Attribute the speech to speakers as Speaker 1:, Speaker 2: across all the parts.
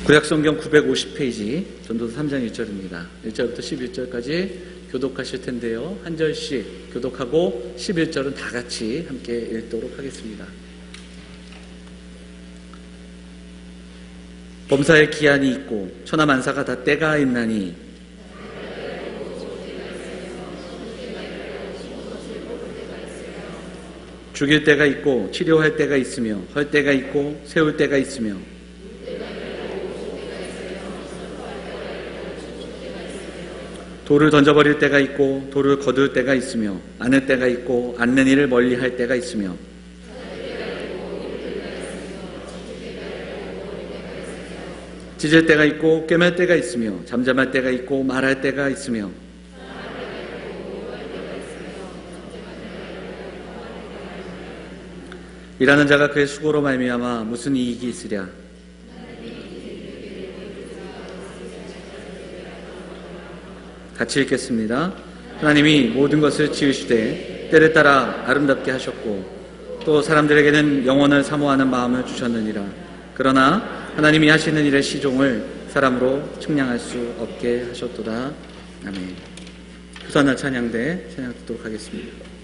Speaker 1: 구약성경 950페이지 전도서 3장 1절입니다. 1절부터 11절까지 교독하실 텐데요. 한 절씩 교독하고 11절은 다 같이 함께 읽도록 하겠습니다. 범사에 기한이 있고 천하만사가 다 때가 있나니 죽일 때가 있고 치료할 때가 있으며 헐 때가 있고 세울 때가 있으며 돌을 던져버릴 때가 있고 돌을 거둘 때가 있으며 안을 때가 있고 안는 일을 멀리할 때가 있으며 찢을 때가 있고 꿰맬 때가 있으며 잠잠할 때가 있고 말할 때가 있으며 일하는 자가 그의 수고로 말미암아 무슨 이익이 있으랴. 같이 읽겠습니다. 하나님이 모든 것을 지으시되 때를 따라 아름답게 하셨고 또 사람들에게는 영원을 사모하는 마음을 주셨느니라. 그러나 하나님이 하시는 일의 시종을 사람으로 측량할 수 없게 하셨도다. 아멘. 후사나 찬양대 찬양 듣도록 하겠습니다.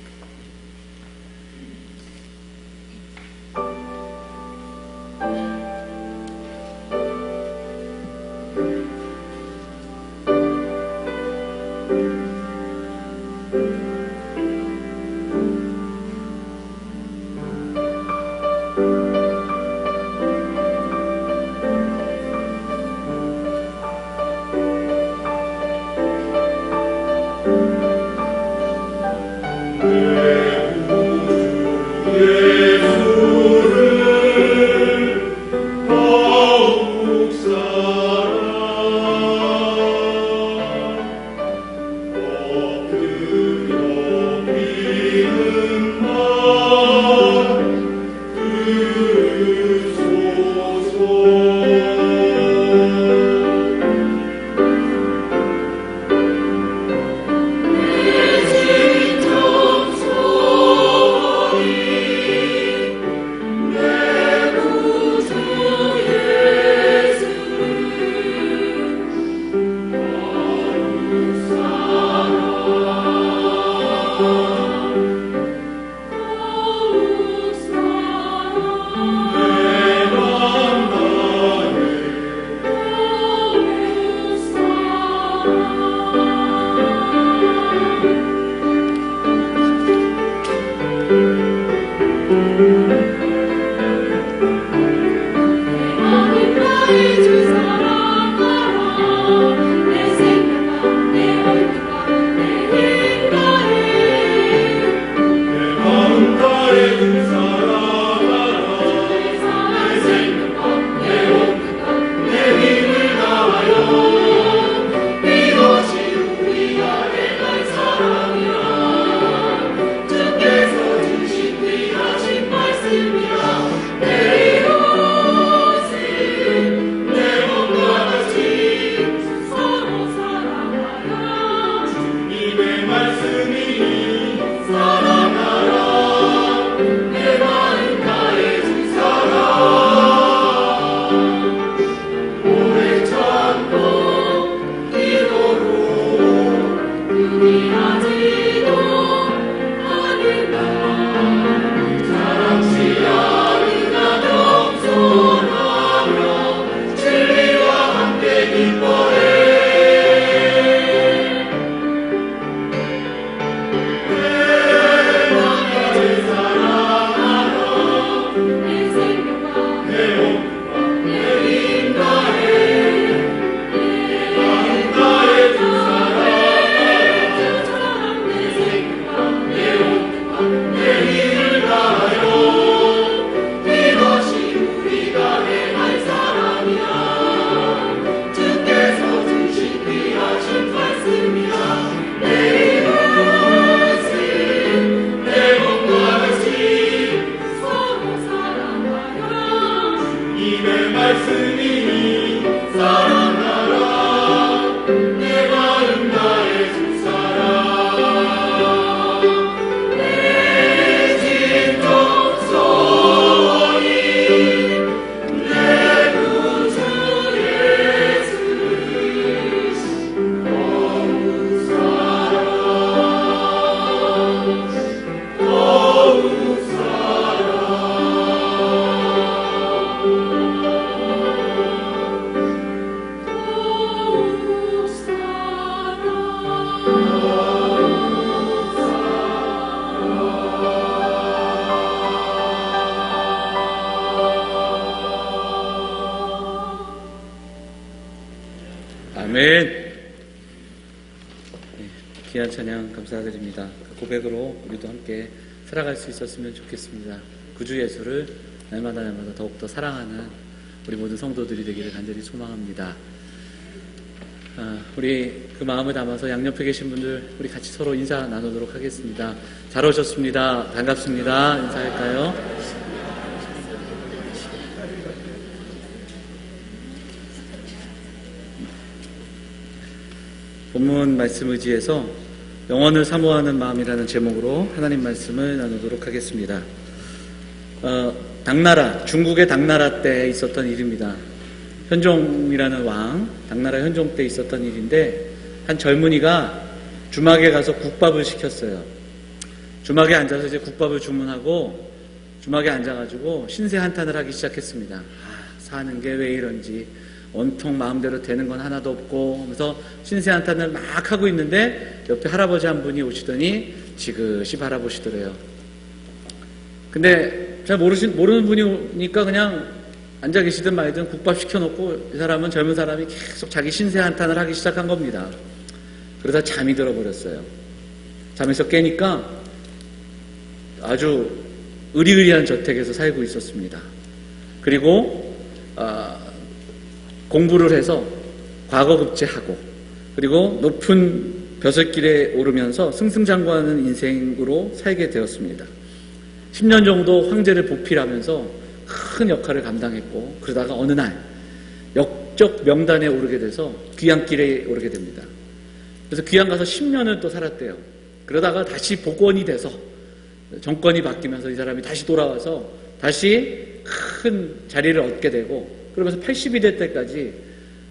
Speaker 1: 아멘. 네, 귀한 찬양 감사드립니다. 그 고백으로 우리도 함께 살아갈 수 있었으면 좋겠습니다. 구주 예수를 날마다 더욱더 사랑하는 우리 모든 성도들이 되기를 간절히 소망합니다. 우리 그 마음을 담아서 양옆에 계신 분들 우리 같이 서로 인사 나누도록 하겠습니다. 잘 오셨습니다. 반갑습니다. 인사할까요? 본문 말씀 의지해서 영원을 사모하는 마음이라는 제목으로 하나님 말씀을 나누도록 하겠습니다. 당나라, 중국의 당나라 때 있었던 일입니다. 현종이라는 왕, 당나라 현종 때 있었던 일인데 한 젊은이가 주막에 가서 국밥을 시켰어요. 주막에 앉아서 이제 국밥을 주문하고 주막에 앉아가지고 신세 한탄을 하기 시작했습니다. 사는 게 왜 이런지 온통 마음대로 되는 건 하나도 없고 하면서 신세 한탄을 막 하고 있는데 옆에 할아버지 한 분이 오시더니 지그시 바라보시더래요. 근데 잘 모르는 분이 오니까 그냥 앉아 계시든 말든 국밥 시켜놓고 이 사람은 젊은 사람이 계속 자기 신세 한탄을 하기 시작한 겁니다. 그러다 잠이 들어버렸어요. 잠에서 깨니까 아주 의리의리한 저택에서 살고 있었습니다. 그리고 공부를 해서 과거급제하고 그리고 높은 벼슬길에 오르면서 승승장구하는 인생으로 살게 되었습니다. 10년 정도 황제를 보필하면서 큰 역할을 감당했고 그러다가 어느 날 역적 명단에 오르게 돼서 귀향길에 오르게 됩니다. 그래서 귀향 가서 10년을 또 살았대요. 그러다가 다시 복원이 돼서 정권이 바뀌면서 이 사람이 다시 돌아와서 다시 큰 자리를 얻게 되고 그러면서 80이 될 때까지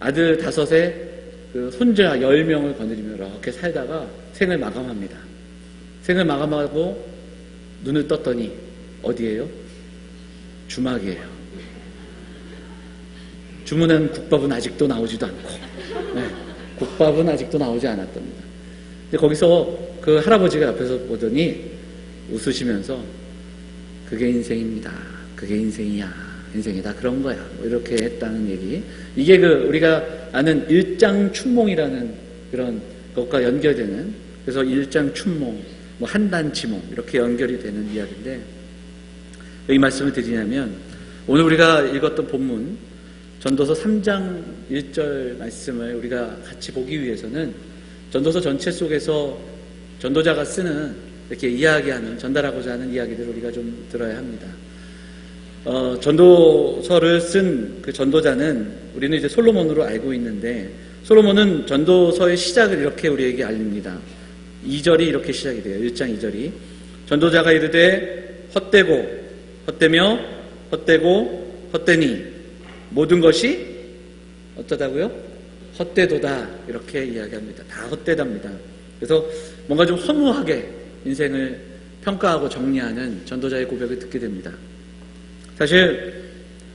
Speaker 1: 아들 5에 그 손자 10명을 거느리며 이렇게 살다가 생을 마감합니다. 생을 마감하고 눈을 떴더니 어디예요? 주막이에요. 주문한 국밥은 아직도 나오지도 않고 국밥은 아직도 나오지 않았답니다. 근데 거기서 그 할아버지가 옆에서 보더니 웃으시면서 그게 인생입니다. 그게 인생이야. 인생이다. 그런 거야. 뭐 이렇게 했다는 얘기. 이게 우리가 아는 일장춘몽이라는 그런 것과 연결되는 그래서 일장춘몽, 뭐 한단지몽 이렇게 연결이 되는 이야기인데 왜 이 말씀을 드리냐면 오늘 우리가 읽었던 본문 전도서 3장 1절 말씀을 우리가 같이 보기 위해서는 전도서 전체 속에서 전도자가 쓰는 이렇게 이야기하는 전달하고자 하는 이야기들을 우리가 좀 들어야 합니다. 전도서를 쓴 그 전도자는 우리는 이제 솔로몬으로 알고 있는데 솔로몬은 전도서의 시작을 이렇게 우리에게 알립니다. 2절이 이렇게 시작이 돼요. 1장 2절이 전도자가 이르되 헛되고 헛되며 헛되고 헛되니 모든 것이 어떠다고요? 헛되도다 이렇게 이야기합니다. 다 헛되답니다. 그래서 뭔가 좀 허무하게 인생을 평가하고 정리하는 전도자의 고백을 듣게 됩니다. 사실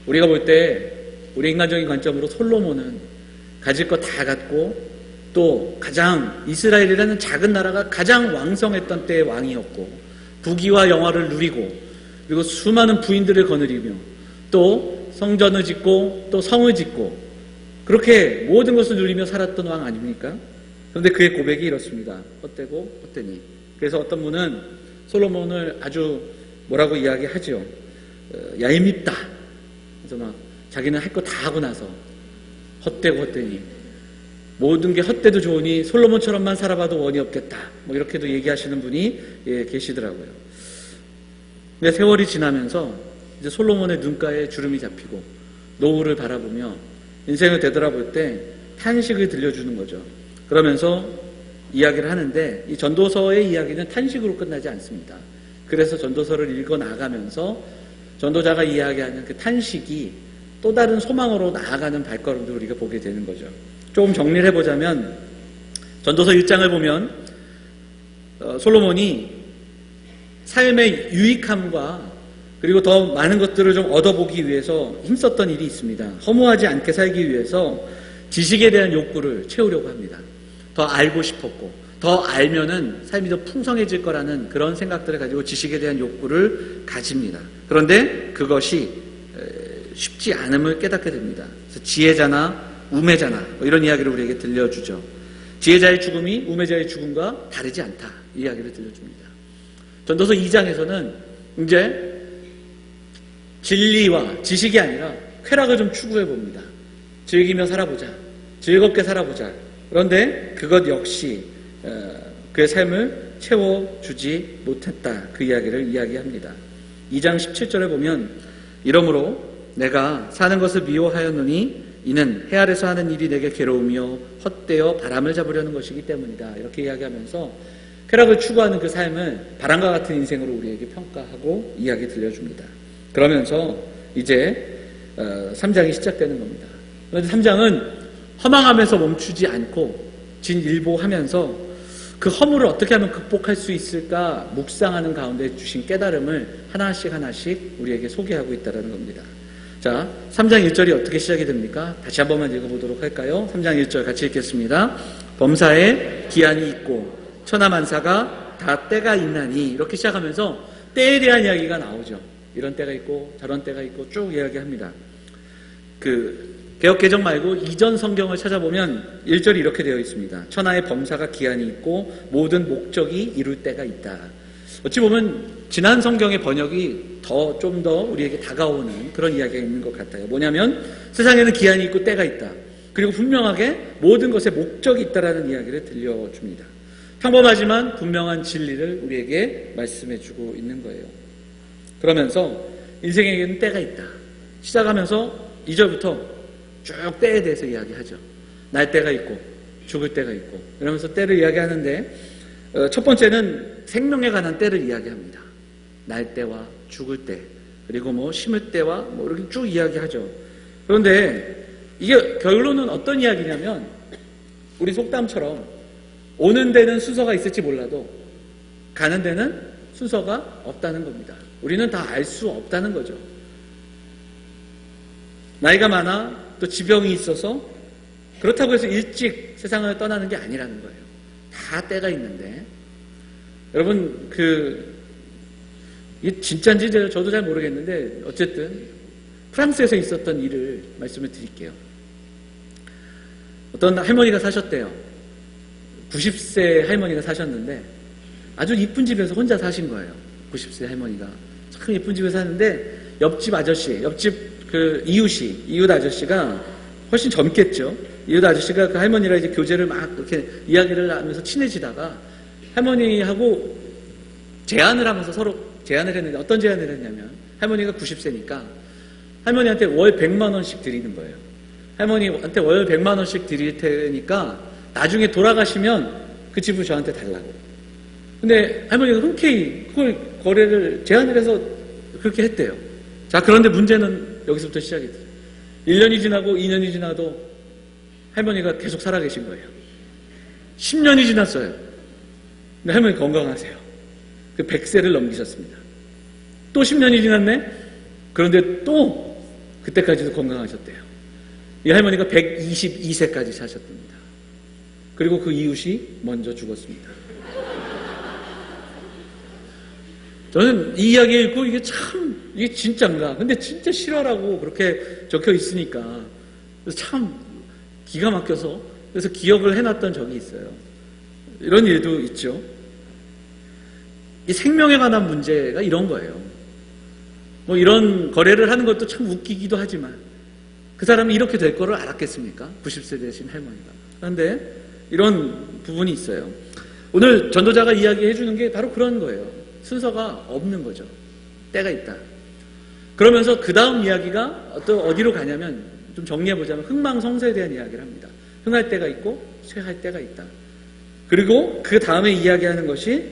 Speaker 1: 우리가 볼 때 우리 인간적인 관점으로 솔로몬은 가질 거 다 갖고 또 가장 이스라엘이라는 작은 나라가 가장 왕성했던 때의 왕이었고 부귀와 영화를 누리고 그리고 수많은 부인들을 거느리며 또 성전을 짓고 또 성을 짓고 그렇게 모든 것을 누리며 살았던 왕 아닙니까? 그런데 그의 고백이 이렇습니다. 헛되고 헛되니. 그래서 어떤 분은 솔로몬을 아주 뭐라고 이야기하죠. 얄밉다. 그래서 막 자기는 할 거 다 하고 나서 헛되고 헛되니 모든 게 헛되도 좋으니 솔로몬처럼만 살아봐도 원이 없겠다. 뭐 이렇게도 얘기하시는 분이 계시더라고요. 근데 세월이 지나면서 이제 솔로몬의 눈가에 주름이 잡히고 노후를 바라보며 인생을 되돌아볼 때 탄식을 들려주는 거죠. 그러면서 이야기를 하는데 이 전도서의 이야기는 탄식으로 끝나지 않습니다. 그래서 전도서를 읽어 나가면서 전도자가 이야기하는 그 탄식이 또 다른 소망으로 나아가는 발걸음도 우리가 보게 되는 거죠. 조금 정리를 해보자면 전도서 1장을 보면 솔로몬이 삶의 유익함과 그리고 더 많은 것들을 좀 얻어보기 위해서 힘썼던 일이 있습니다. 허무하지 않게 살기 위해서 지식에 대한 욕구를 채우려고 합니다. 더 알고 싶었고 더 알면은 삶이 더 풍성해질 거라는 그런 생각들을 가지고 지식에 대한 욕구를 가집니다. 그런데 그것이 쉽지 않음을 깨닫게 됩니다. 그래서 지혜자나 우매잖아. 뭐 이런 이야기를 우리에게 들려주죠. 지혜자의 죽음이 우매자의 죽음과 다르지 않다. 이 이야기를 들려줍니다. 전도서 2장에서는 이제 진리와 지식이 아니라 쾌락을 좀 추구해 봅니다. 즐기며 살아보자. 즐겁게 살아보자. 그런데 그것 역시 그의 삶을 채워주지 못했다. 그 이야기를 이야기합니다. 2장 17절에 보면 이러므로 내가 사는 것을 미워하였노니 이는 해 아래서 하는 일이 내게 괴로우며 헛되어 바람을 잡으려는 것이기 때문이다. 이렇게 이야기하면서 쾌락을 추구하는 그 삶을 바람과 같은 인생으로 우리에게 평가하고 이야기 들려줍니다. 그러면서 이제 3장이 시작되는 겁니다. 그런데 3장은 허망함에서 멈추지 않고 진일보하면서 그 허물을 어떻게 하면 극복할 수 있을까 묵상하는 가운데 주신 깨달음을 하나씩 우리에게 소개하고 있다는 겁니다. 자, 3장 1절이 어떻게 시작이 됩니까? 다시 한 번만 읽어보도록 할까요? 3장 1절 같이 읽겠습니다. 범사에 기한이 있고 천하만사가 다 때가 있나니, 이렇게 시작하면서 때에 대한 이야기가 나오죠. 이런 때가 있고 저런 때가 있고 쭉 이야기합니다. 개역개정 말고 이전 성경을 찾아보면 1절이 이렇게 되어 있습니다. 천하의 범사가 기한이 있고 모든 목적이 이룰 때가 있다. 어찌 보면 지난 성경의 번역이 좀 더 우리에게 다가오는 그런 이야기가 있는 것 같아요. 뭐냐면 세상에는 기한이 있고 때가 있다. 그리고 분명하게 모든 것에 목적이 있다라는 이야기를 들려줍니다. 평범하지만 분명한 진리를 우리에게 말씀해주고 있는 거예요. 그러면서 인생에게는 때가 있다. 시작하면서 2절부터 쭉 때에 대해서 이야기하죠. 날 때가 있고 죽을 때가 있고 이러면서 때를 이야기하는데 첫 번째는 생명에 관한 때를 이야기합니다. 날 때와 죽을 때, 그리고 심을 때와 이렇게 쭉 이야기하죠. 그런데 이게 결론은 어떤 이야기냐면 우리 속담처럼 오는 데는 순서가 있을지 몰라도 가는 데는 순서가 없다는 겁니다. 우리는 다 알 수 없다는 거죠. 나이가 많아 또 지병이 있어서 그렇다고 해서 일찍 세상을 떠나는 게 아니라는 거예요. 다 때가 있는데 여러분 이게 진짜인지 저도 잘 모르겠는데 어쨌든 프랑스에서 있었던 일을 말씀을 드릴게요. 어떤 할머니가 사셨대요. 90세 할머니가 사셨는데 아주 이쁜 집에서 혼자 사신 거예요. 90세 할머니가 참 이쁜 집에 사는데 옆집 아저씨, 이웃 아저씨가 훨씬 젊겠죠. 이웃 아저씨가 그 할머니랑 이제 교제를 막 이렇게 이야기를 하면서 친해지다가 할머니하고 제안을 하면서 서로 제안을 했는데 어떤 제안을 했냐면 할머니가 90세니까 할머니한테 월 100만 원씩 드리는 거예요. 할머니한테 월 100만 원씩 드릴 테니까 나중에 돌아가시면 그 집을 저한테 달라고. 근데 할머니가 흔쾌히 그걸 제안을 해서 그렇게 했대요. 자, 그런데 문제는 여기서부터 시작이 돼요. 1년이 지나고 2년이 지나도 할머니가 계속 살아계신 거예요. 10년이 지났어요. 근데 할머니 건강하세요. 100세를 넘기셨습니다. 또 10년이 지났네? 그런데 또 그때까지도 건강하셨대요. 이 할머니가 122세까지 사셨답니다. 그리고 그 이웃이 먼저 죽었습니다. 저는 이 이야기 읽고 이게 진짠가? 근데 진짜 실화라고 그렇게 적혀 있으니까 참 기가 막혀서 그래서 기억을 해놨던 적이 있어요. 이런 일도 있죠. 이 생명에 관한 문제가 이런 거예요. 이런 거래를 하는 것도 참 웃기기도 하지만 그 사람이 이렇게 될 거를 알았겠습니까? 90세 되신 할머니가. 그런데 이런 부분이 있어요. 오늘 전도자가 이야기해 주는 게 바로 그런 거예요. 순서가 없는 거죠. 때가 있다. 그러면서 그 다음 이야기가 어디로 가냐면 좀 정리해보자면 흥망성쇠에 대한 이야기를 합니다. 흥할 때가 있고 쇠할 때가 있다. 그리고 그 다음에 이야기하는 것이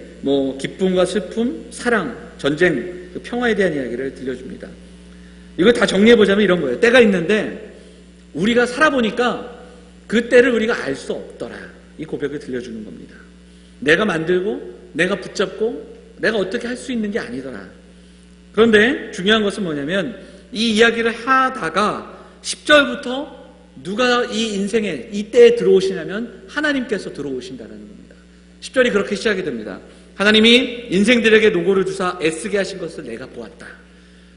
Speaker 1: 기쁨과 슬픔, 사랑, 전쟁, 평화에 대한 이야기를 들려줍니다. 이걸 다 정리해보자면 이런 거예요. 때가 있는데 우리가 살아보니까 그 때를 우리가 알 수 없더라. 이 고백을 들려주는 겁니다. 내가 만들고 내가 붙잡고 내가 어떻게 할 수 있는 게 아니더라. 그런데 중요한 것은 뭐냐면 이 이야기를 하다가 10절부터 누가 이 인생에 이 때에 들어오시냐면 하나님께서 들어오신다는 겁니다. 10절이 그렇게 시작이 됩니다. 하나님이 인생들에게 노고를 주사 애쓰게 하신 것을 내가 보았다.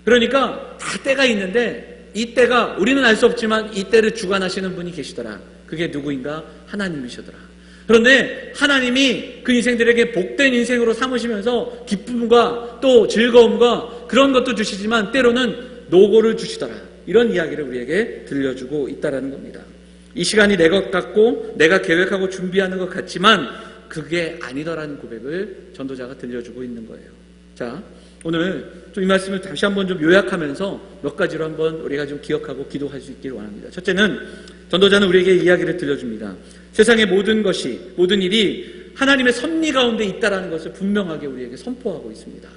Speaker 1: 그러니까 다 때가 있는데 이 때가 우리는 알 수 없지만 이 때를 주관하시는 분이 계시더라. 그게 누구인가? 하나님이시더라. 그런데 하나님이 그 인생들에게 복된 인생으로 삼으시면서 기쁨과 또 즐거움과 그런 것도 주시지만 때로는 노고를 주시더라. 이런 이야기를 우리에게 들려주고 있다는 겁니다. 이 시간이 내 것 같고 내가 계획하고 준비하는 것 같지만 그게 아니더라는 고백을 전도자가 들려주고 있는 거예요. 자, 오늘 좀 이 말씀을 다시 한번 좀 요약하면서 몇 가지로 한번 우리가 좀 기억하고 기도할 수 있기를 원합니다. 첫째는 전도자는 우리에게 이야기를 들려줍니다. 세상의 모든 것이, 모든 일이 하나님의 섭리 가운데 있다는 것을 분명하게 우리에게 선포하고 있습니다.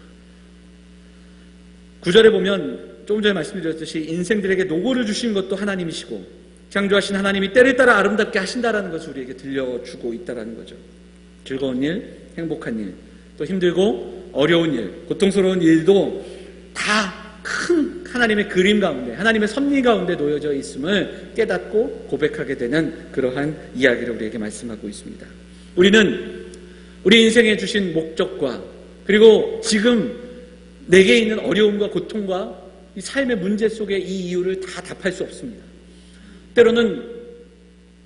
Speaker 1: 9절에 보면 조금 전에 말씀드렸듯이 인생들에게 노고를 주신 것도 하나님이시고 창조하신 하나님이 때를 따라 아름답게 하신다는 것을 우리에게 들려주고 있다는 거죠. 즐거운 일, 행복한 일, 또 힘들고 어려운 일, 고통스러운 일도 다 큰 하나님의 그림 가운데, 하나님의 섭리 가운데 놓여져 있음을 깨닫고 고백하게 되는 그러한 이야기를 우리에게 말씀하고 있습니다. 우리는 우리 인생에 주신 목적과 그리고 지금 내게 있는 어려움과 고통과 이 삶의 문제 속에 이 이유를 다 답할 수 없습니다. 때로는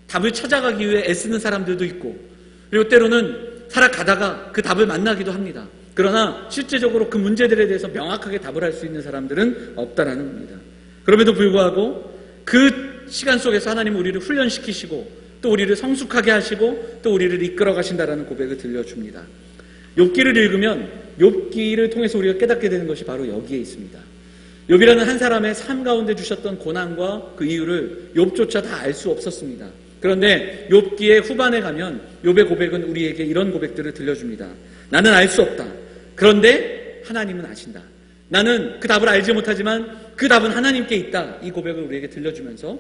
Speaker 1: 답을 찾아가기 위해 애쓰는 사람들도 있고 그리고 때로는 살아가다가 그 답을 만나기도 합니다. 그러나 실제적으로 그 문제들에 대해서 명확하게 답을 할 수 있는 사람들은 없다라는 겁니다. 그럼에도 불구하고 그 시간 속에서 하나님은 우리를 훈련시키시고 또 우리를 성숙하게 하시고 또 우리를 이끌어 가신다라는 고백을 들려줍니다. 욥기를 읽으면 욥기를 통해서 우리가 깨닫게 되는 것이 바로 여기에 있습니다. 욥이라는 한 사람의 삶 가운데 주셨던 고난과 그 이유를 욥조차 다 알 수 없었습니다. 그런데 욥기의 후반에 가면 욥의 고백은 우리에게 이런 고백들을 들려줍니다. 나는 알 수 없다. 그런데 하나님은 아신다. 나는 그 답을 알지 못하지만 그 답은 하나님께 있다. 이 고백을 우리에게 들려주면서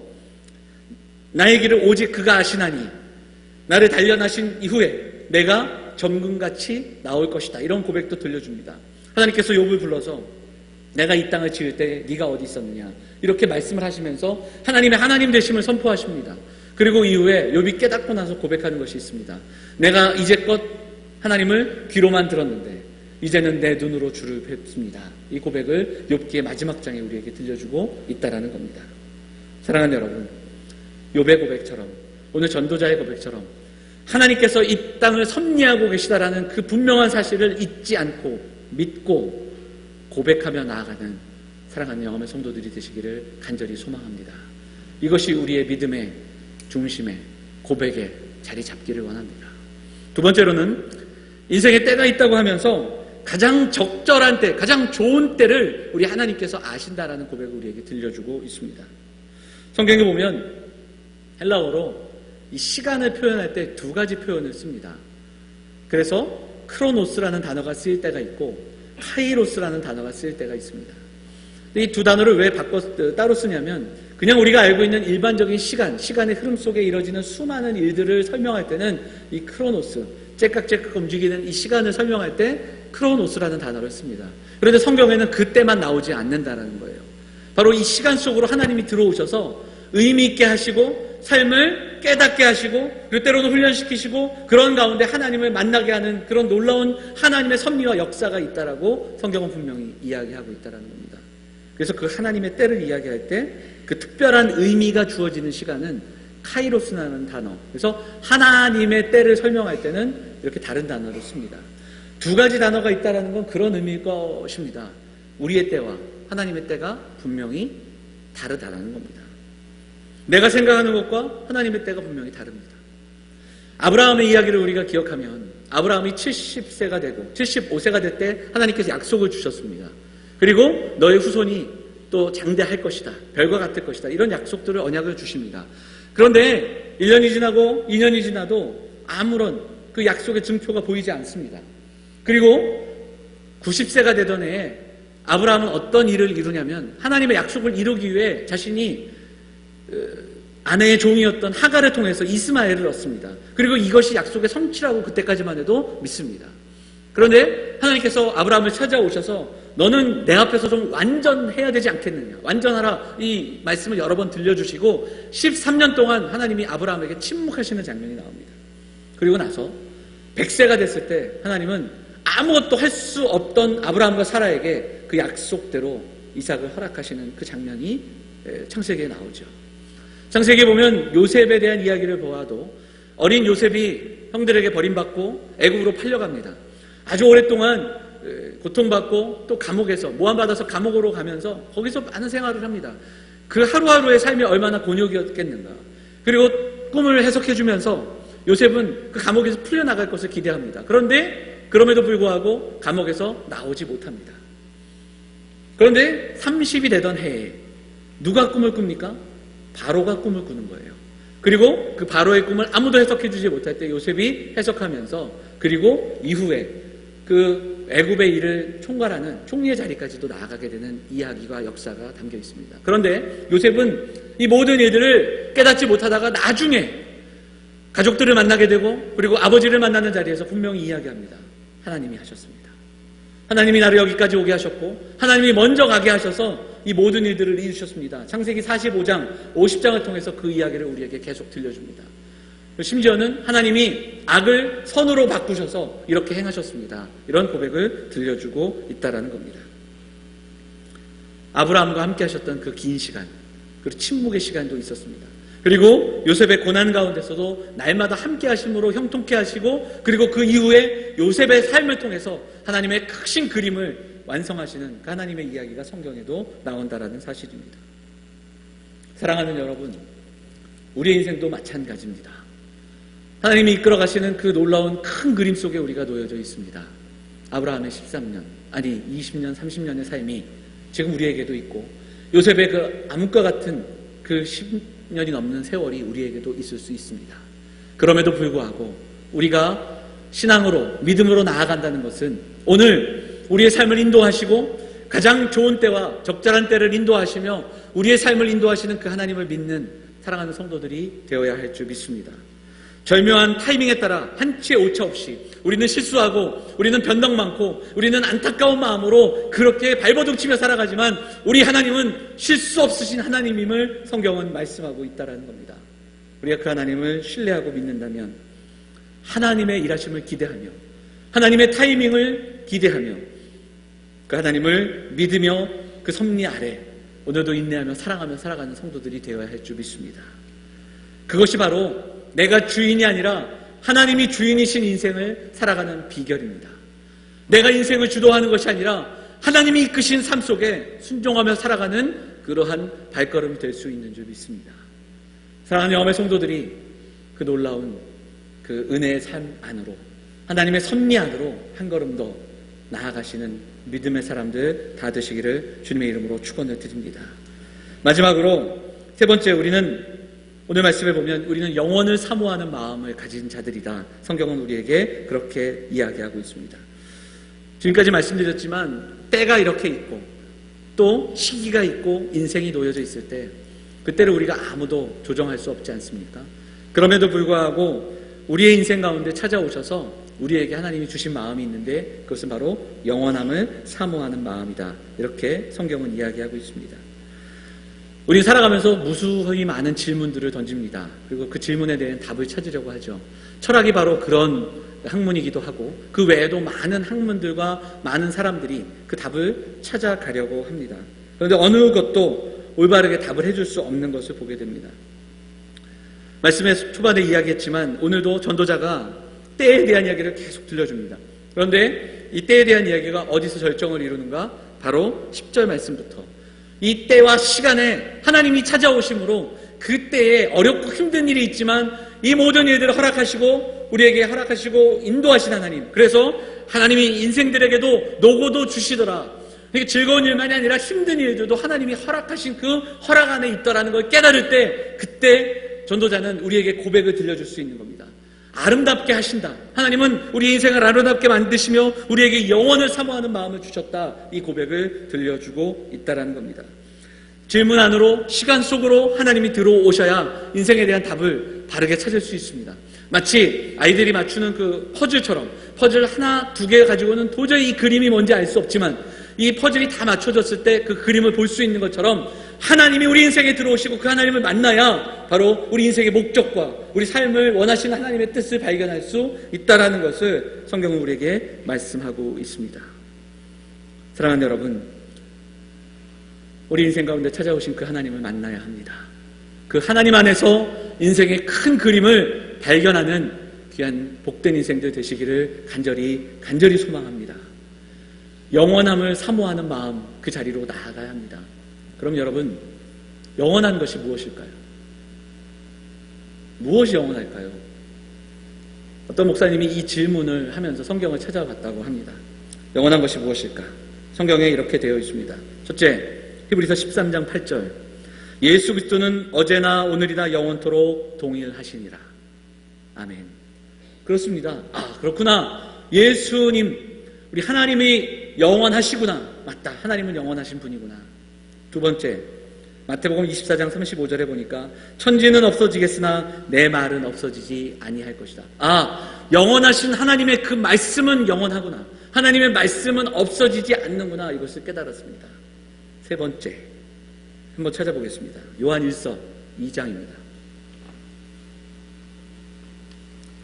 Speaker 1: 나의 길을 오직 그가 아시나니 나를 단련하신 이후에 내가 점금같이 나올 것이다. 이런 고백도 들려줍니다. 하나님께서 욥을 불러서 내가 이 땅을 지을 때 네가 어디 있었느냐 이렇게 말씀을 하시면서 하나님의 하나님 되심을 선포하십니다. 그리고 이후에 욥이 깨닫고 나서 고백하는 것이 있습니다. 내가 이제껏 하나님을 귀로만 들었는데 이제는 내 눈으로 주를 뵙습니다. 이 고백을 욥기의 마지막 장에 우리에게 들려주고 있다는 겁니다. 사랑하는 여러분, 욥의 고백처럼 오늘 전도자의 고백처럼 하나님께서 이 땅을 섭리하고 계시다라는 그 분명한 사실을 잊지 않고 믿고 고백하며 나아가는 사랑하는 영험의 성도들이 되시기를 간절히 소망합니다. 이것이 우리의 믿음의 중심에 고백에 자리 잡기를 원합니다. 두 번째로는 인생에 때가 있다고 하면서 가장 적절한 때, 가장 좋은 때를 우리 하나님께서 아신다라는 고백을 우리에게 들려주고 있습니다. 성경에 보면 헬라어로 이 시간을 표현할 때 두 가지 표현을 씁니다. 그래서 크로노스라는 단어가 쓰일 때가 있고 카이로스라는 단어가 쓰일 때가 있습니다. 이 두 단어를 왜 따로 쓰냐면 그냥 우리가 알고 있는 일반적인 시간의 흐름 속에 이루어지는 수많은 일들을 설명할 때는 이 크로노스, 째깍째깍 움직이는 이 시간을 설명할 때 크로노스라는 단어를 씁니다. 그런데 성경에는 그때만 나오지 않는다는 거예요. 바로 이 시간 속으로 하나님이 들어오셔서 의미 있게 하시고 삶을 깨닫게 하시고 그리고 때로는 훈련시키시고 그런 가운데 하나님을 만나게 하는 그런 놀라운 하나님의 섭리와 역사가 있다라고 성경은 분명히 이야기하고 있다는 겁니다. 그래서 그 하나님의 때를 이야기할 때 그 특별한 의미가 주어지는 시간은 카이로스라는 단어. 그래서 하나님의 때를 설명할 때는 이렇게 다른 단어를 씁니다. 두 가지 단어가 있다는 건 그런 의미일 것입니다. 우리의 때와 하나님의 때가 분명히 다르다는 겁니다. 내가 생각하는 것과 하나님의 때가 분명히 다릅니다. 아브라함의 이야기를 우리가 기억하면 아브라함이 70세가 되고 75세가 될 때 하나님께서 약속을 주셨습니다. 그리고 너의 후손이 또 장대할 것이다. 별과 같을 것이다. 이런 약속들을 언약을 주십니다. 그런데 1년이 지나고 2년이 지나도 아무런 그 약속의 증표가 보이지 않습니다. 그리고 90세가 되던 해에 아브라함은 어떤 일을 이루냐면 하나님의 약속을 이루기 위해 자신이 아내의 종이었던 하갈을 통해서 이스마엘을 얻습니다. 그리고 이것이 약속의 성취라고 그때까지만 해도 믿습니다. 그런데 하나님께서 아브라함을 찾아오셔서 너는 내 앞에서 좀 완전해야 되지 않겠느냐, 완전하라, 이 말씀을 여러 번 들려주시고 13년 동안 하나님이 아브라함에게 침묵하시는 장면이 나옵니다. 그리고 나서 100세가 됐을 때 하나님은 아무것도 할 수 없던 아브라함과 사라에게 그 약속대로 이삭을 허락하시는 그 장면이 창세기에 나오죠. 창세기에 보면 요셉에 대한 이야기를 보아도 어린 요셉이 형들에게 버림받고 애국으로 팔려갑니다. 아주 오랫동안 고통받고 또 감옥에서 모함받아서 감옥으로 가면서 거기서 많은 생활을 합니다. 그 하루하루의 삶이 얼마나 곤욕이었겠는가. 그리고 꿈을 해석해주면서 요셉은 그 감옥에서 풀려나갈 것을 기대합니다. 그런데 그럼에도 불구하고 감옥에서 나오지 못합니다. 그런데 30이 되던 해에 누가 꿈을 꿉니까? 바로가 꿈을 꾸는 거예요. 그리고 그 바로의 꿈을 아무도 해석해주지 못할 때 요셉이 해석하면서 그리고 이후에 그 애굽의 일을 총괄하는 총리의 자리까지도 나아가게 되는 이야기와 역사가 담겨 있습니다. 그런데 요셉은 이 모든 일들을 깨닫지 못하다가 나중에 가족들을 만나게 되고 그리고 아버지를 만나는 자리에서 분명히 이야기합니다. 하나님이 하셨습니다. 하나님이 나를 여기까지 오게 하셨고 하나님이 먼저 가게 하셔서 이 모든 일들을 이루셨습니다. 창세기 45장, 50장을 통해서 그 이야기를 우리에게 계속 들려줍니다. 심지어는 하나님이 악을 선으로 바꾸셔서 이렇게 행하셨습니다. 이런 고백을 들려주고 있다는 겁니다. 아브라함과 함께 하셨던 그 긴 시간, 그리고 침묵의 시간도 있었습니다. 그리고 요셉의 고난 가운데서도 날마다 함께 하심으로 형통케 하시고 그리고 그 이후에 요셉의 삶을 통해서 하나님의 크신 그림을 완성하시는 그 하나님의 이야기가 성경에도 나온다라는 사실입니다. 사랑하는 여러분, 우리의 인생도 마찬가지입니다. 하나님이 이끌어 가시는 그 놀라운 큰 그림 속에 우리가 놓여져 있습니다. 아브라함의 13년, 아니 20년, 30년의 삶이 지금 우리에게도 있고 요셉의 그 암흑과 같은 그 10년이 넘는 세월이 우리에게도 있을 수 있습니다. 그럼에도 불구하고 우리가 신앙으로, 믿음으로 나아간다는 것은 오늘 우리의 삶을 인도하시고 가장 좋은 때와 적절한 때를 인도하시며 우리의 삶을 인도하시는 그 하나님을 믿는 사랑하는 성도들이 되어야 할 줄 믿습니다. 절묘한 타이밍에 따라 한치의 오차 없이 우리는 실수하고 우리는 변덕 많고 우리는 안타까운 마음으로 그렇게 발버둥치며 살아가지만 우리 하나님은 실수 없으신 하나님임을 성경은 말씀하고 있다는 겁니다. 우리가 그 하나님을 신뢰하고 믿는다면 하나님의 일하심을 기대하며 하나님의 타이밍을 기대하며 그 하나님을 믿으며 그 섭리 아래 오늘도 인내하며 사랑하며 살아가는 성도들이 되어야 할 줄 믿습니다. 그것이 바로 내가 주인이 아니라 하나님이 주인이신 인생을 살아가는 비결입니다. 내가 인생을 주도하는 것이 아니라 하나님이 이끄신 삶 속에 순종하며 살아가는 그러한 발걸음이 될 수 있는 줄 믿습니다. 사랑하는 영혼의 성도들이 그 놀라운 그 은혜의 삶 안으로 하나님의 섭리 안으로 한 걸음 더 나아가시는 믿음의 사람들 다 되시기를 주님의 이름으로 축원을 드립니다. 마지막으로 세 번째, 우리는 오늘 말씀에 보면 우리는 영원을 사모하는 마음을 가진 자들이다. 성경은 우리에게 그렇게 이야기하고 있습니다. 지금까지 말씀드렸지만 때가 이렇게 있고 또 시기가 있고 인생이 놓여져 있을 때 그때를 우리가 아무도 조정할 수 없지 않습니까? 그럼에도 불구하고 우리의 인생 가운데 찾아오셔서 우리에게 하나님이 주신 마음이 있는데 그것은 바로 영원함을 사모하는 마음이다. 이렇게 성경은 이야기하고 있습니다. 우리 살아가면서 무수히 많은 질문들을 던집니다. 그리고 그 질문에 대한 답을 찾으려고 하죠. 철학이 바로 그런 학문이기도 하고 그 외에도 많은 학문들과 많은 사람들이 그 답을 찾아가려고 합니다. 그런데 어느 것도 올바르게 답을 해줄 수 없는 것을 보게 됩니다. 말씀의 초반에 이야기했지만 오늘도 전도자가 때에 대한 이야기를 계속 들려줍니다. 그런데 이 때에 대한 이야기가 어디서 절정을 이루는가? 바로 10절 말씀부터 이 때와 시간에 하나님이 찾아오심으로 그 때에 어렵고 힘든 일이 있지만 이 모든 일들을 허락하시고 우리에게 허락하시고 인도하신 하나님, 그래서 하나님이 인생들에게도 노고도 주시더라. 그러니까 즐거운 일만이 아니라 힘든 일들도 하나님이 허락하신 그 허락 안에 있더라는 걸 깨달을 때 그때 전도자는 우리에게 고백을 들려줄 수 있는 겁니다. 아름답게 하신다. 하나님은 우리 인생을 아름답게 만드시며 우리에게 영원을 사모하는 마음을 주셨다. 이 고백을 들려주고 있다는 겁니다. 질문 안으로 시간 속으로 하나님이 들어오셔야 인생에 대한 답을 바르게 찾을 수 있습니다. 마치 아이들이 맞추는 그 퍼즐처럼 퍼즐 하나, 두 개 가지고는 도저히 이 그림이 뭔지 알 수 없지만 이 퍼즐이 다 맞춰졌을 때 그 그림을 볼 수 있는 것처럼 하나님이 우리 인생에 들어오시고 그 하나님을 만나야 바로 우리 인생의 목적과 우리 삶을 원하시는 하나님의 뜻을 발견할 수 있다는 것을 성경은 우리에게 말씀하고 있습니다. 사랑하는 여러분, 우리 인생 가운데 찾아오신 그 하나님을 만나야 합니다. 그 하나님 안에서 인생의 큰 그림을 발견하는 귀한 복된 인생들 되시기를 간절히 소망합니다. 영원함을 사모하는 마음, 그 자리로 나아가야 합니다. 그럼 여러분, 영원한 것이 무엇일까요? 무엇이 영원할까요? 어떤 목사님이 이 질문을 하면서 성경을 찾아봤다고 합니다. 영원한 것이 무엇일까? 성경에 이렇게 되어 있습니다. 첫째, 히브리서 13장 8절. 예수 그리스도는 어제나 오늘이나 영원토록 동일하시니라. 아멘. 그렇습니다. 그렇구나. 예수님, 우리 하나님이 영원하시구나. 맞다. 하나님은 영원하신 분이구나. 두 번째, 마태복음 24장 35절에 보니까 천지는 없어지겠으나 내 말은 없어지지 아니할 것이다. 영원하신 하나님의 그 말씀은 영원하구나. 하나님의 말씀은 없어지지 않는구나. 이것을 깨달았습니다. 세 번째, 한번 찾아보겠습니다. 요한 1서 2장입니다.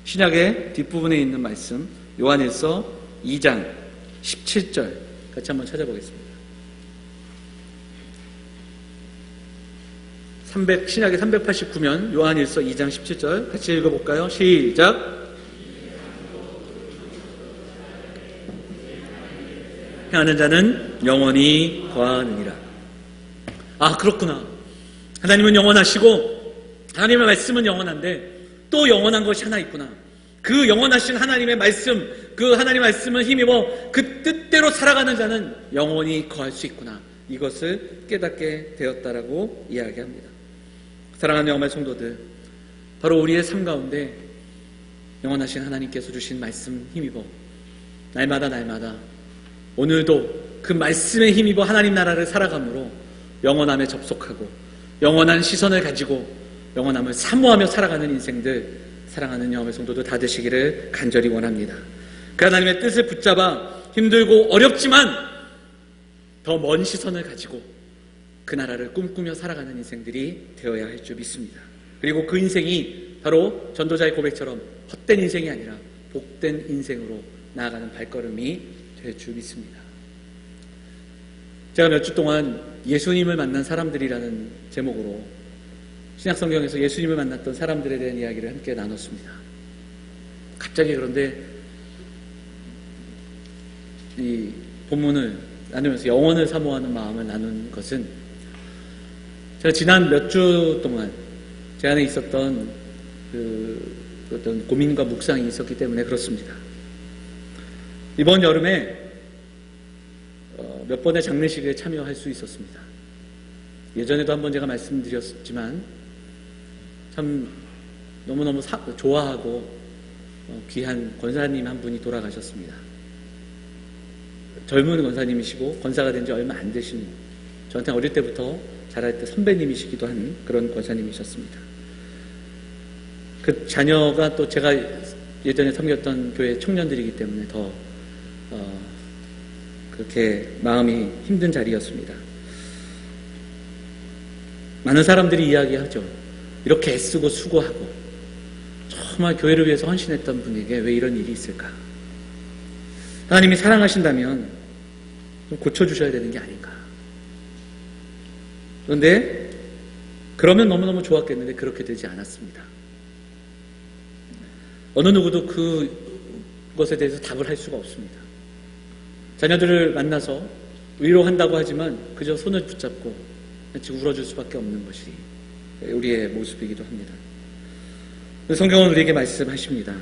Speaker 1: 신약의 뒷부분에 있는 말씀, 요한 1서 2장 17절 같이 한번 찾아보겠습니다. 신약의 389면 요한 1서 2장 17절 같이 읽어볼까요? 시작. 행하는 자는 영원히 거하느니라. 그렇구나. 하나님은 영원하시고 하나님의 말씀은 영원한데 또 영원한 것이 하나 있구나. 그 영원하신 하나님의 말씀, 그 하나님의 말씀을 힘입어 그 뜻대로 살아가는 자는 영원히 거할 수 있구나. 이것을 깨닫게 되었다라고 이야기합니다. 사랑하는 영혼의 성도들, 바로 우리의 삶 가운데 영원하신 하나님께서 주신 말씀 힘입어 날마다 오늘도 그 말씀에 힘입어 하나님 나라를 살아감으로 영원함에 접속하고 영원한 시선을 가지고 영원함을 사모하며 살아가는 인생들, 사랑하는 영혼의 성도들 다 되시기를 간절히 원합니다. 그 하나님의 뜻을 붙잡아 힘들고 어렵지만 더 먼 시선을 가지고 그 나라를 꿈꾸며 살아가는 인생들이 되어야 할 줄 믿습니다. 그리고 그 인생이 바로 전도자의 고백처럼 헛된 인생이 아니라 복된 인생으로 나아가는 발걸음이 될 줄 믿습니다. 제가 몇 주 동안 예수님을 만난 사람들이라는 제목으로 신약성경에서 예수님을 만났던 사람들에 대한 이야기를 함께 나눴습니다. 갑자기 그런데 이 본문을 나누면서 영원을 사모하는 마음을 나눈 것은 제가 지난 몇 주 동안 제 안에 있었던 어떤 고민과 묵상이 있었기 때문에 그렇습니다. 이번 여름에 몇 번의 장례식에 참여할 수 있었습니다. 예전에도 한번 제가 말씀드렸지만 참 너무너무 좋아하고 귀한 권사님 한 분이 돌아가셨습니다. 젊은 권사님이시고 권사가 된 지 얼마 안 되신, 저한테 어릴 때부터 자랄 때 선배님이시기도 한 그런 권사님이셨습니다. 그 자녀가 또 제가 예전에 섬겼던 교회 청년들이기 때문에 더 그렇게 마음이 힘든 자리였습니다. 많은 사람들이 이야기하죠. 이렇게 애쓰고 수고하고 정말 교회를 위해서 헌신했던 분에게 왜 이런 일이 있을까? 하나님이 사랑하신다면 좀 고쳐주셔야 되는 게 아닌가? 그런데 그러면 너무너무 좋았겠는데 그렇게 되지 않았습니다. 어느 누구도 그것에 대해서 답을 할 수가 없습니다. 자녀들을 만나서 위로한다고 하지만 그저 손을 붙잡고 같이 울어줄 수밖에 없는 것이 우리의 모습이기도 합니다. 성경은 우리에게 말씀하십니다.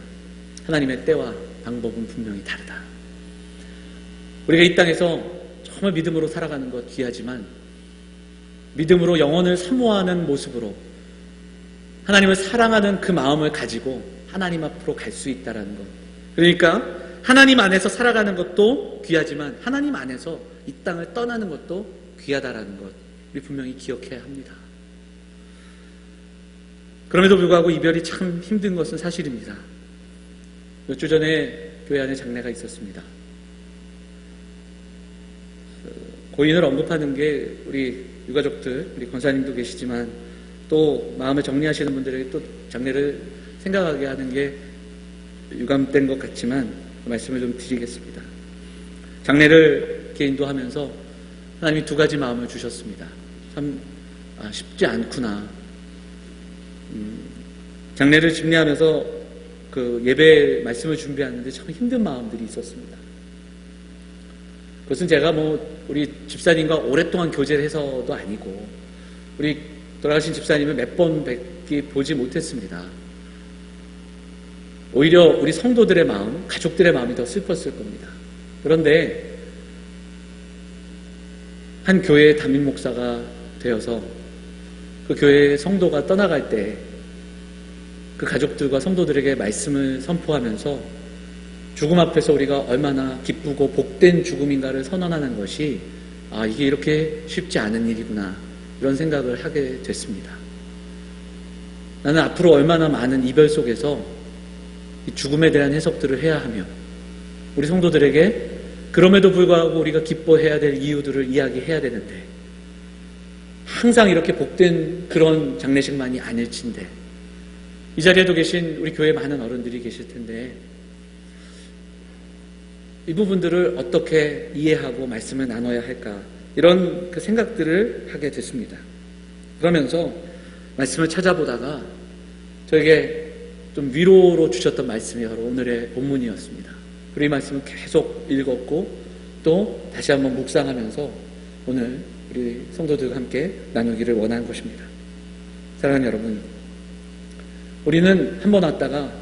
Speaker 1: 하나님의 때와 방법은 분명히 다르다. 우리가 이 땅에서 정말 믿음으로 살아가는 것 귀하지만 믿음으로 영혼을 사모하는 모습으로 하나님을 사랑하는 그 마음을 가지고 하나님 앞으로 갈 수 있다는 것. 그러니까 하나님 안에서 살아가는 것도 귀하지만 하나님 안에서 이 땅을 떠나는 것도 귀하다라는 것, 우리 분명히 기억해야 합니다. 그럼에도 불구하고 이별이 참 힘든 것은 사실입니다. 몇 주 전에 교회 안에 장례가 있었습니다. 고인을 언급하는 게 우리 유가족들, 우리 권사님도 계시지만 또 마음을 정리하시는 분들에게 또 장례를 생각하게 하는 게 유감된 것 같지만 그 말씀을 좀 드리겠습니다. 장례를 이렇게 인도하면서 하나님이 두 가지 마음을 주셨습니다. 참 쉽지 않구나. 장례를 집례하면서 그 예배 말씀을 준비하는데 참 힘든 마음들이 있었습니다. 그것은 제가 우리 집사님과 오랫동안 교제를 해서도 아니고 우리 돌아가신 집사님을 몇 번 보지 못했습니다. 오히려 우리 성도들의 마음, 가족들의 마음이 더 슬펐을 겁니다. 그런데 한 교회의 담임 목사가 되어서 그 교회의 성도가 떠나갈 때 그 가족들과 성도들에게 말씀을 선포하면서 죽음 앞에서 우리가 얼마나 기쁘고 복된 죽음인가를 선언하는 것이 이게 이렇게 쉽지 않은 일이구나, 이런 생각을 하게 됐습니다. 나는 앞으로 얼마나 많은 이별 속에서 이 죽음에 대한 해석들을 해야 하며 우리 성도들에게 그럼에도 불구하고 우리가 기뻐해야 될 이유들을 이야기해야 되는데 항상 이렇게 복된 그런 장례식만이 아닐진데, 이 자리에도 계신 우리 교회 많은 어른들이 계실 텐데 이 부분들을 어떻게 이해하고 말씀을 나눠야 할까, 이런 그 생각들을 하게 됐습니다. 그러면서 말씀을 찾아보다가 저에게 좀 위로로 주셨던 말씀이 바로 오늘의 본문이었습니다. 그리고 이 말씀을 계속 읽었고 또 다시 한번 묵상하면서 오늘 우리 성도들과 함께 나누기를 원하는 것입니다. 사랑하는 여러분, 우리는 한 번 왔다가 한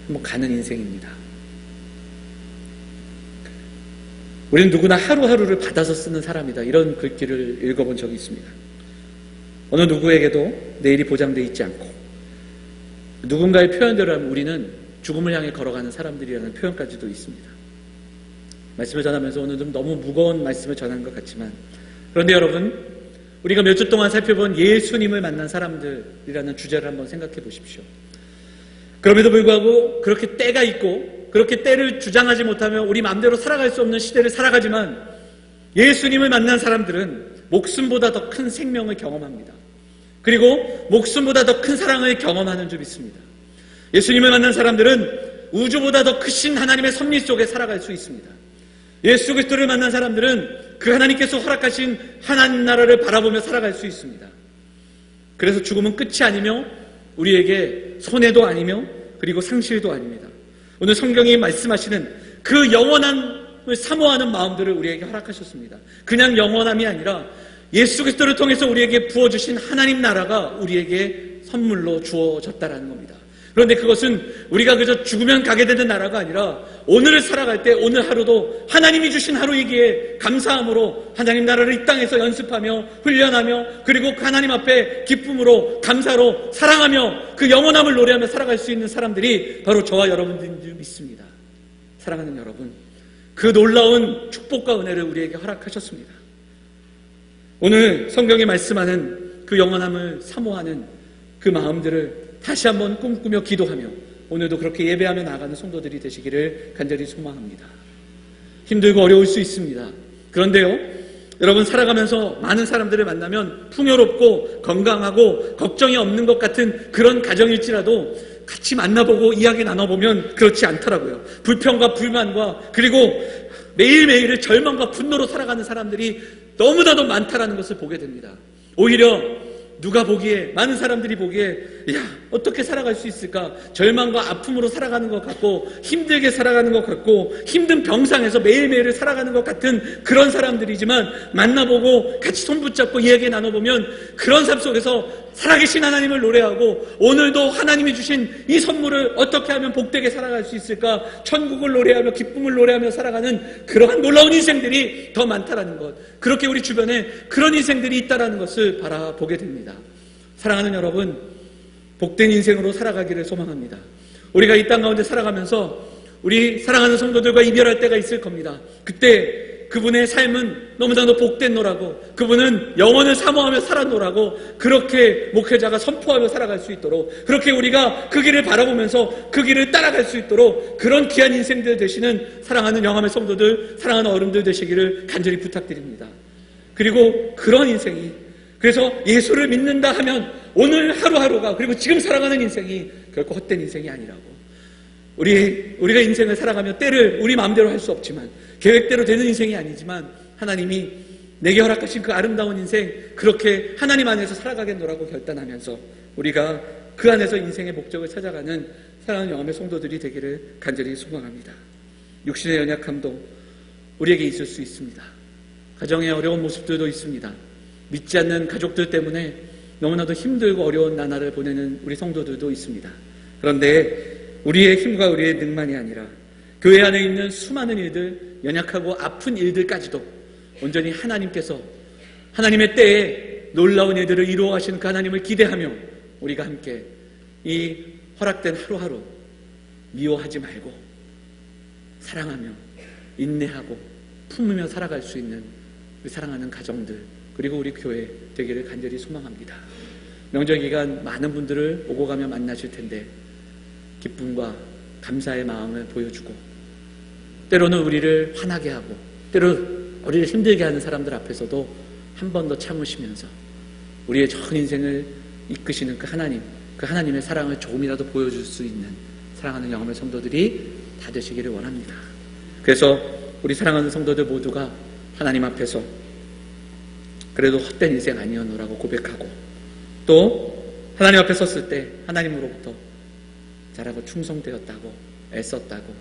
Speaker 1: 번 가는 인생입니다. 우리는 누구나 하루하루를 받아서 쓰는 사람이다, 이런 글귀를 읽어본 적이 있습니다. 어느 누구에게도 내일이 보장되어 있지 않고 누군가의 표현대로 하면 우리는 죽음을 향해 걸어가는 사람들이라는 표현까지도 있습니다. 말씀을 전하면서 오늘 좀 너무 무거운 말씀을 전하는 것 같지만, 그런데 여러분, 우리가 몇 주 동안 살펴본 예수님을 만난 사람들이라는 주제를 한번 생각해 보십시오. 그럼에도 불구하고 그렇게 때가 있고 그렇게 때를 주장하지 못하며 우리 마음대로 살아갈 수 없는 시대를 살아가지만 예수님을 만난 사람들은 목숨보다 더 큰 생명을 경험합니다. 그리고 목숨보다 더 큰 사랑을 경험하는 줄 믿습니다. 예수님을 만난 사람들은 우주보다 더 크신 하나님의 섭리 속에 살아갈 수 있습니다. 예수 그리스도를 만난 사람들은 그 하나님께서 허락하신 하나님 나라를 바라보며 살아갈 수 있습니다. 그래서 죽음은 끝이 아니며 우리에게 손해도 아니며 그리고 상실도 아닙니다. 오늘 성경이 말씀하시는 그 영원함을 사모하는 마음들을 우리에게 허락하셨습니다. 그냥 영원함이 아니라 예수 그리스도를 통해서 우리에게 부어주신 하나님 나라가 우리에게 선물로 주어졌다라는 겁니다. 그런데 그것은 우리가 그저 죽으면 가게 되는 나라가 아니라 오늘을 살아갈 때 오늘 하루도 하나님이 주신 하루이기에 감사함으로 하나님 나라를 이 땅에서 연습하며 훈련하며 그리고 그 하나님 앞에 기쁨으로 감사로 사랑하며 그 영원함을 노래하며 살아갈 수 있는 사람들이 바로 저와 여러분들인 줄 믿습니다. 사랑하는 여러분, 그 놀라운 축복과 은혜를 우리에게 허락하셨습니다. 오늘 성경이 말씀하는 그 영원함을 사모하는 그 마음들을 다시 한번 꿈꾸며 기도하며 오늘도 그렇게 예배하며 나가는 성도들이 되시기를 간절히 소망합니다. 힘들고 어려울 수 있습니다. 그런데요, 여러분, 살아가면서 많은 사람들을 만나면 풍요롭고 건강하고 걱정이 없는 것 같은 그런 가정일지라도 같이 만나보고 이야기 나눠보면 그렇지 않더라고요. 불평과 불만과 그리고 매일매일을 절망과 분노로 살아가는 사람들이 너무나도 많다라는 것을 보게 됩니다. 오히려 누가 보기에, 많은 사람들이 보기에 어떻게 살아갈 수 있을까? 절망과 아픔으로 살아가는 것 같고 힘들게 살아가는 것 같고 힘든 병상에서 매일매일을 살아가는 것 같은 그런 사람들이지만 만나보고 같이 손 붙잡고 이야기 나눠보면 그런 삶 속에서 살아계신 하나님을 노래하고 오늘도 하나님이 주신 이 선물을 어떻게 하면 복되게 살아갈 수 있을까? 천국을 노래하며 기쁨을 노래하며 살아가는 그러한 놀라운 인생들이 더 많다라는 것, 그렇게 우리 주변에 그런 인생들이 있다라는 것을 바라보게 됩니다. 사랑하는 여러분, 복된 인생으로 살아가기를 소망합니다. 우리가 이 땅 가운데 살아가면서 우리 사랑하는 성도들과 이별할 때가 있을 겁니다. 그때 그분의 삶은 너무나도 복된노라고, 그분은 영원을 사모하며 살았노라고 그렇게 목회자가 선포하며 살아갈 수 있도록, 그렇게 우리가 그 길을 바라보면서 그 길을 따라갈 수 있도록 그런 귀한 인생들 되시는 사랑하는 영함의 성도들, 사랑하는 어른들 되시기를 간절히 부탁드립니다. 그리고 그런 인생이, 그래서 예수를 믿는다 하면 오늘 하루하루가, 그리고 지금 살아가는 인생이 결코 헛된 인생이 아니라고, 우리가 인생을 살아가며 때를 우리 마음대로 할 수 없지만 계획대로 되는 인생이 아니지만 하나님이 내게 허락하신 그 아름다운 인생, 그렇게 하나님 안에서 살아가겠노라고 결단하면서 우리가 그 안에서 인생의 목적을 찾아가는 사랑하는 영암의 성도들이 되기를 간절히 소망합니다. 육신의 연약함도 우리에게 있을 수 있습니다. 가정의 어려운 모습들도 있습니다. 믿지 않는 가족들 때문에 너무나도 힘들고 어려운 나날을 보내는 우리 성도들도 있습니다. 그런데 우리의 힘과 우리의 능만이 아니라 교회 안에 있는 수많은 일들, 연약하고 아픈 일들까지도 온전히 하나님께서 하나님의 때에 놀라운 일들을 이루어 하시는 그 하나님을 기대하며 우리가 함께 이 허락된 하루하루 미워하지 말고 사랑하며 인내하고 품으며 살아갈 수 있는 우리 사랑하는 가정들, 그리고 우리 교회 되기를 간절히 소망합니다. 명절 기간 많은 분들을 오고 가며 만나실 텐데 기쁨과 감사의 마음을 보여주고, 때로는 우리를 화나게 하고 때로 우리를 힘들게 하는 사람들 앞에서도 한 번 더 참으시면서 우리의 전 인생을 이끄시는 그 하나님의 사랑을 조금이라도 보여줄 수 있는 사랑하는 영암의 성도들이 다 되시기를 원합니다. 그래서 우리 사랑하는 성도들 모두가 하나님 앞에서 그래도 헛된 인생 아니었노라고 고백하고, 또 하나님 앞에 섰을 때 하나님으로부터 잘하고 충성되었다고, 애썼다고,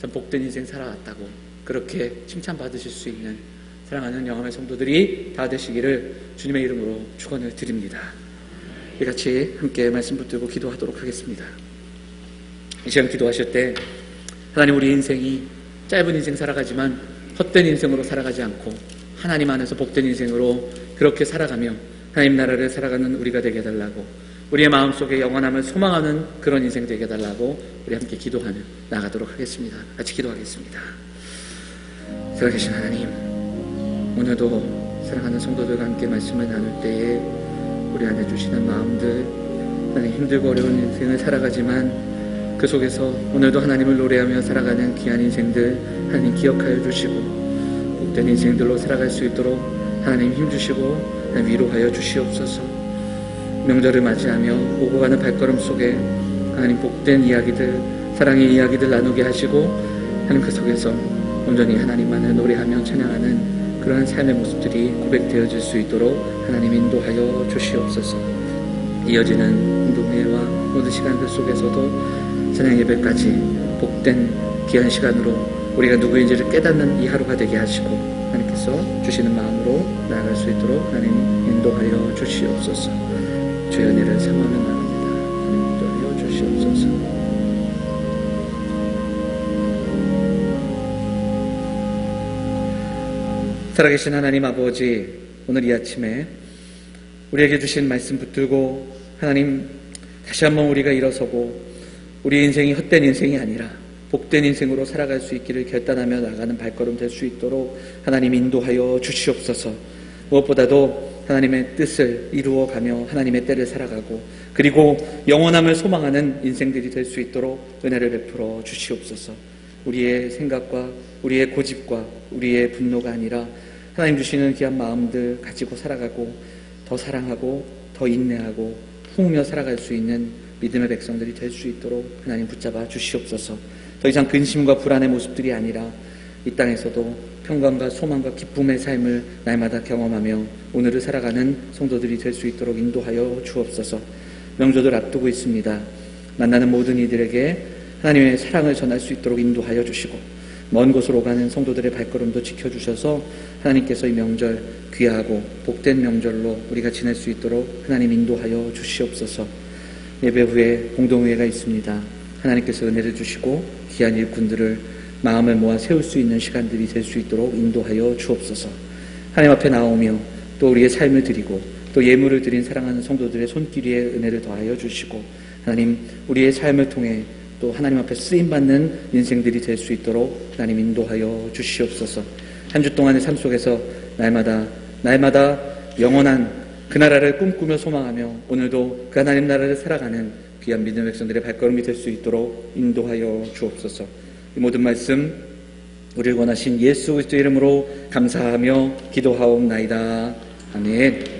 Speaker 1: 참 복된 인생 살아왔다고 그렇게 칭찬받으실 수 있는 사랑하는 영암의 성도들이 다 되시기를 주님의 이름으로 축원을 드립니다. 우리 같이 함께 말씀 붙들고 기도하도록 하겠습니다. 이 시간 기도하실 때 하나님, 우리 인생이 짧은 인생 살아가지만 헛된 인생으로 살아가지 않고 하나님 안에서 복된 인생으로 그렇게 살아가며 하나님 나라를 살아가는 우리가 되게 해달라고, 우리의 마음속에 영원함을 소망하는 그런 인생 되게 해달라고 우리 함께 기도하며 나가도록 하겠습니다. 같이 기도하겠습니다. 살아계신 하나님, 오늘도 사랑하는 성도들과 함께 말씀을 나눌 때에 우리 안에 주시는 마음들, 하나님 힘들고 어려운 인생을 살아가지만 그 속에서 오늘도 하나님을 노래하며 살아가는 귀한 인생들 하나님 기억하여 주시고, 복된 인생들로 살아갈 수 있도록 하나님 힘주시고 위로하여 주시옵소서. 명절을 맞이하며 오고 가는 발걸음 속에 하나님 복된 이야기들, 사랑의 이야기들 나누게 하시고, 하나님 그 속에서 온전히 하나님만을 노래하며 찬양하는 그러한 삶의 모습들이 고백되어질 수 있도록 하나님 인도하여 주시옵소서. 이어지는 운동회와 모든 시간들 속에서도 찬양 예배까지 복된 귀한 시간으로 우리가 누구인지를 깨닫는 이 하루가 되게 하시고, 하나님께서 주시는 마음으로 나아갈 수 있도록 하나님 인도하여 주시옵소서. 주의 은혜를 삼하며 나갑니다. 하나님 인도하여 주시옵소서. 살아계신 하나님 아버지, 오늘 이 아침에 우리에게 주신 말씀 붙들고 하나님 다시 한번 우리가 일어서고 우리 인생이 헛된 인생이 아니라 복된 인생으로 살아갈 수 있기를 결단하며 나가는 발걸음 될 수 있도록 하나님 인도하여 주시옵소서. 무엇보다도 하나님의 뜻을 이루어가며 하나님의 때를 살아가고, 그리고 영원함을 소망하는 인생들이 될 수 있도록 은혜를 베풀어 주시옵소서. 우리의 생각과 우리의 고집과 우리의 분노가 아니라 하나님 주시는 귀한 마음들 가지고 살아가고, 더 사랑하고 더 인내하고 품으며 살아갈 수 있는 믿음의 백성들이 될 수 있도록 하나님 붙잡아 주시옵소서. 더 이상 근심과 불안의 모습들이 아니라 이 땅에서도 평강과 소망과 기쁨의 삶을 날마다 경험하며 오늘을 살아가는 성도들이 될 수 있도록 인도하여 주옵소서. 명절을 앞두고 있습니다. 만나는 모든 이들에게 하나님의 사랑을 전할 수 있도록 인도하여 주시고, 먼 곳으로 가는 성도들의 발걸음도 지켜주셔서 하나님께서 이 명절 귀하고 복된 명절로 우리가 지낼 수 있도록 하나님 인도하여 주시옵소서. 예배 후에 공동회의가 있습니다. 하나님께서 은혜를 주시고 귀한 일꾼들을 마음을 모아 세울 수 있는 시간들이 될 수 있도록 인도하여 주옵소서. 하나님 앞에 나오며 또 우리의 삶을 드리고 또 예물을 드린 사랑하는 성도들의 손길 위에 은혜를 더하여 주시고, 하나님 우리의 삶을 통해 또 하나님 앞에 쓰임받는 인생들이 될 수 있도록 하나님 인도하여 주시옵소서. 한 주 동안의 삶 속에서 날마다 영원한 그 나라를 꿈꾸며 소망하며 오늘도 그 하나님 나라를 살아가는 귀한 믿음의 백성들의 발걸음이 될 수 있도록 인도하여 주옵소서. 이 모든 말씀 우리를 원하신 예수 그리스도의 이름으로 감사하며 기도하옵나이다. 아멘.